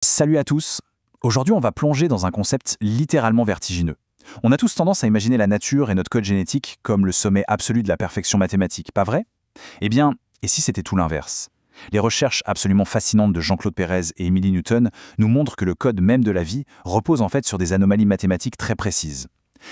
Salut à tous. Aujourd'hui, on va plonger dans un concept littéralement vertigineux. On a tous tendance à imaginer la nature et notre code génétique comme le sommet absolu de la perfection mathématique, pas vrai? Eh bien, et si c'était tout l'inverse? Les recherches absolument fascinantes de Jean-Claude Pérez et Emily Newton nous montrent que le code même de la vie repose en fait sur des anomalies mathématiques très précises.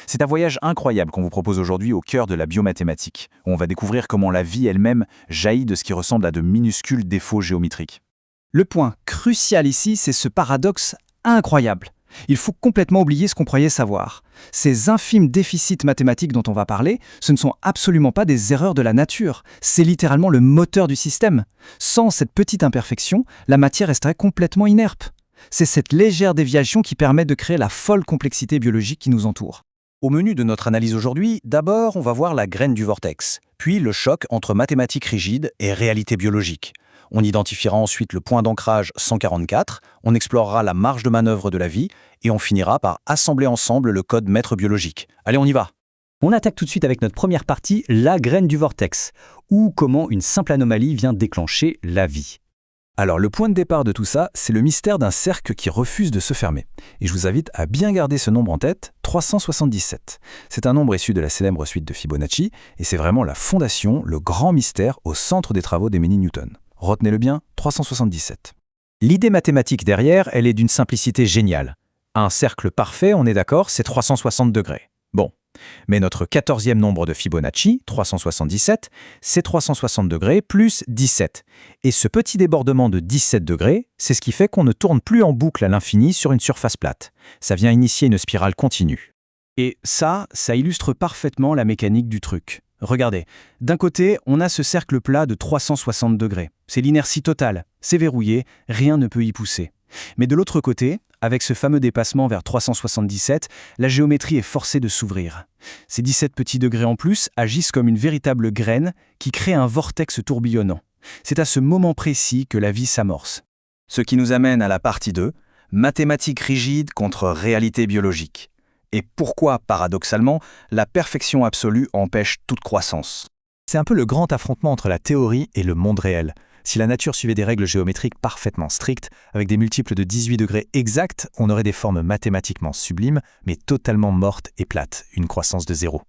C'est un voyage incroyable qu'on vous propose aujourd'hui au cœur de la biomathématique, où on va découvrir comment la vie elle-même jaillit de ce qui ressemble à de minuscules défauts géométriques. Le point crucial ici, c'est ce paradoxe incroyable. Il faut complètement oublier ce qu'on croyait savoir. Ces infimes déficits mathématiques dont on va parler, ce ne sont absolument pas des erreurs de la nature. C'est littéralement le moteur du système. Sans cette petite imperfection, la matière resterait complètement inerte. C'est cette légère déviation qui permet de créer la folle complexité biologique qui nous entoure. Au menu de notre analyse aujourd'hui, d'abord on va voir la graine du vortex, puis le choc entre mathématiques rigides et réalité biologique. On identifiera ensuite le point d'ancrage 144, on explorera la marge de manœuvre de la vie, et on finira par assembler ensemble le code maître biologique. Allez, on y va! On attaque tout de suite avec notre première partie, la graine du vortex, ou comment une simple anomalie vient déclencher la vie. Alors, le point de départ de tout ça, c'est le mystère d'un cercle qui refuse de se fermer. Et je vous invite à bien garder ce nombre en tête, 377. C'est un nombre issu de la célèbre suite de Fibonacci, et c'est vraiment la fondation, le grand mystère au centre des travaux d'Emily Newton. Retenez-le bien, 377. L'idée mathématique derrière, elle est d'une simplicité géniale. Un cercle parfait, on est d'accord, c'est 360 degrés. Bon, mais notre 14e nombre de Fibonacci, 377, c'est 360 degrés plus 17. Et ce petit débordement de 17 degrés, c'est ce qui fait qu'on ne tourne plus en boucle à l'infini sur une surface plate. Ça vient initier une spirale continue. Et ça illustre parfaitement la mécanique du truc. Regardez, d'un côté, on a ce cercle plat de 360 degrés. C'est l'inertie totale, c'est verrouillé, rien ne peut y pousser. Mais de l'autre côté, avec ce fameux dépassement vers 377, la géométrie est forcée de s'ouvrir. Ces 17 petits degrés en plus agissent comme une véritable graine qui crée un vortex tourbillonnant. C'est à ce moment précis que la vie s'amorce. Ce qui nous amène à la partie 2, mathématiques rigides contre réalité biologique. Et pourquoi, paradoxalement, la perfection absolue empêche toute croissance? C'est un peu le grand affrontement entre la théorie et le monde réel. Si la nature suivait des règles géométriques parfaitement strictes, avec des multiples de 18 degrés exacts, on aurait des formes mathématiquement sublimes, mais totalement mortes et plates, une croissance de zéro.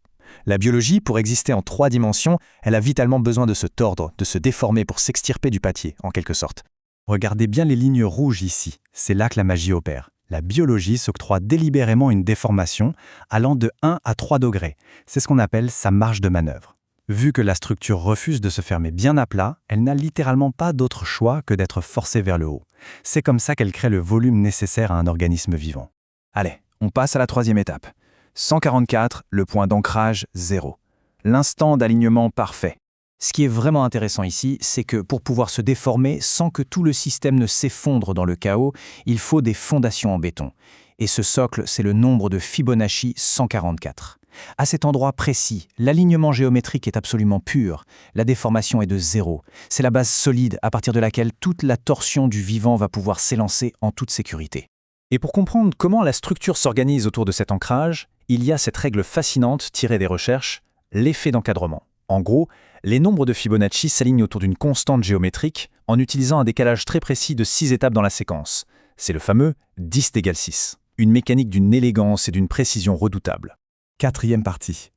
La biologie, pour exister en 3 dimensions, elle a vitalement besoin de se tordre, de se déformer pour s'extirper du papier, en quelque sorte. Regardez bien les lignes rouges ici, c'est là que la magie opère. La biologie s'octroie délibérément une déformation allant de 1 à 3 degrés. C'est ce qu'on appelle sa marge de manœuvre. Vu que la structure refuse de se fermer bien à plat, elle n'a littéralement pas d'autre choix que d'être forcée vers le haut. C'est comme ça qu'elle crée le volume nécessaire à un organisme vivant. Allez, on passe à la troisième étape. 144, le point d'ancrage 0. L'instant d'alignement parfait. Ce qui est vraiment intéressant ici, c'est que pour pouvoir se déformer sans que tout le système ne s'effondre dans le chaos, il faut des fondations en béton. Et ce socle, c'est le nombre de Fibonacci 144. À cet endroit précis, l'alignement géométrique est absolument pur. La déformation est de 0. C'est la base solide à partir de laquelle toute la torsion du vivant va pouvoir s'élancer en toute sécurité. Et pour comprendre comment la structure s'organise autour de cet ancrage, il y a cette règle fascinante tirée des recherches, l'effet d'encadrement. En gros, les nombres de Fibonacci s'alignent autour d'une constante géométrique en utilisant un décalage très précis de 6 étapes dans la séquence. C'est le fameux 10 égale 6. Une mécanique d'une élégance et d'une précision redoutables. Quatrième partie.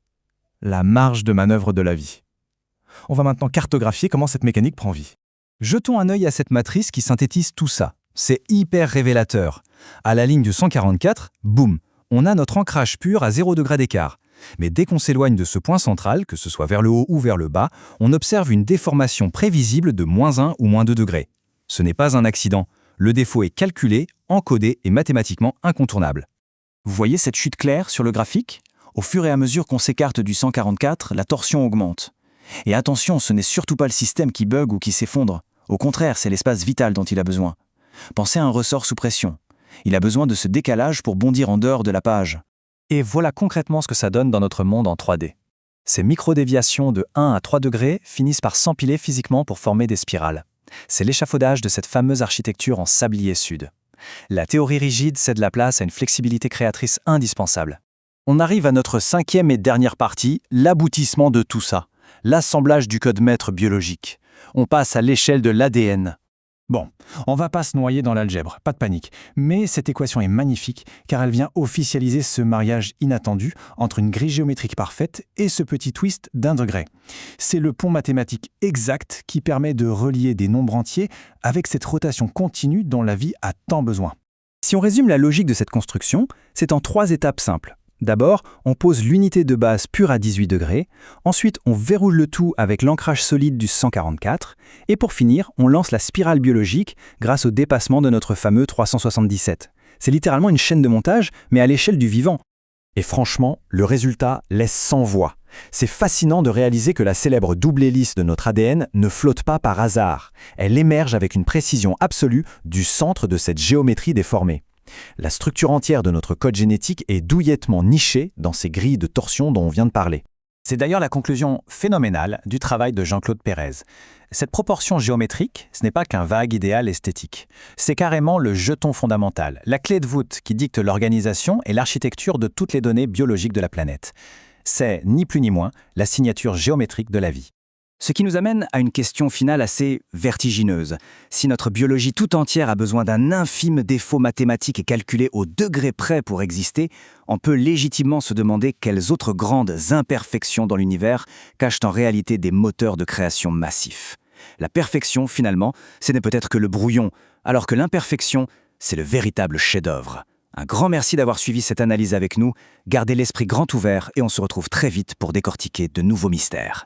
La marge de manœuvre de la vie. On va maintenant cartographier comment cette mécanique prend vie. Jetons un œil à cette matrice qui synthétise tout ça. C'est hyper révélateur. À la ligne du 144, boum, on a notre ancrage pur à 0 degré d'écart. Mais dès qu'on s'éloigne de ce point central, que ce soit vers le haut ou vers le bas, on observe une déformation prévisible de -1 ou -2 degrés. Ce n'est pas un accident. Le défaut est calculé, encodé et mathématiquement incontournable. Vous voyez cette chute claire sur le graphique? Au fur et à mesure qu'on s'écarte du 144, la torsion augmente. Et attention, ce n'est surtout pas le système qui bug ou qui s'effondre. Au contraire, c'est l'espace vital dont il a besoin. Pensez à un ressort sous pression. Il a besoin de ce décalage pour bondir en dehors de la page. Et voilà concrètement ce que ça donne dans notre monde en 3D. Ces micro-déviations de 1 à 3 degrés finissent par s'empiler physiquement pour former des spirales. C'est l'échafaudage de cette fameuse architecture en sablier sud. La théorie rigide cède la place à une flexibilité créatrice indispensable. On arrive à notre 5e et dernière partie, l'aboutissement de tout ça, l'assemblage du code maître biologique. On passe à l'échelle de l'ADN. Bon, on va pas se noyer dans l'algèbre, pas de panique. Mais cette équation est magnifique car elle vient officialiser ce mariage inattendu entre une grille géométrique parfaite et ce petit twist d'1 degré. C'est le pont mathématique exact qui permet de relier des nombres entiers avec cette rotation continue dont la vie a tant besoin. Si on résume la logique de cette construction, c'est en 3 étapes simples. D'abord, on pose l'unité de base pure à 18 degrés, ensuite on verrouille le tout avec l'ancrage solide du 144, et pour finir, on lance la spirale biologique grâce au dépassement de notre fameux 377. C'est littéralement une chaîne de montage, mais à l'échelle du vivant. Et franchement, le résultat laisse sans voix. C'est fascinant de réaliser que la célèbre double hélice de notre ADN ne flotte pas par hasard. Elle émerge avec une précision absolue du centre de cette géométrie déformée. La structure entière de notre code génétique est douillettement nichée dans ces grilles de torsion dont on vient de parler. C'est d'ailleurs la conclusion phénoménale du travail de Jean-Claude Pérez. Cette proportion géométrique, ce n'est pas qu'un vague idéal esthétique. C'est carrément le jeton fondamental, la clé de voûte qui dicte l'organisation et l'architecture de toutes les données biologiques de la planète. C'est, ni plus ni moins, la signature géométrique de la vie. Ce qui nous amène à une question finale assez vertigineuse. Si notre biologie tout entière a besoin d'un infime défaut mathématique et calculé au degré près pour exister, on peut légitimement se demander quelles autres grandes imperfections dans l'univers cachent en réalité des moteurs de création massifs. La perfection, finalement, ce n'est peut-être que le brouillon, alors que l'imperfection, c'est le véritable chef-d'œuvre. Un grand merci d'avoir suivi cette analyse avec nous. Gardez l'esprit grand ouvert et on se retrouve très vite pour décortiquer de nouveaux mystères.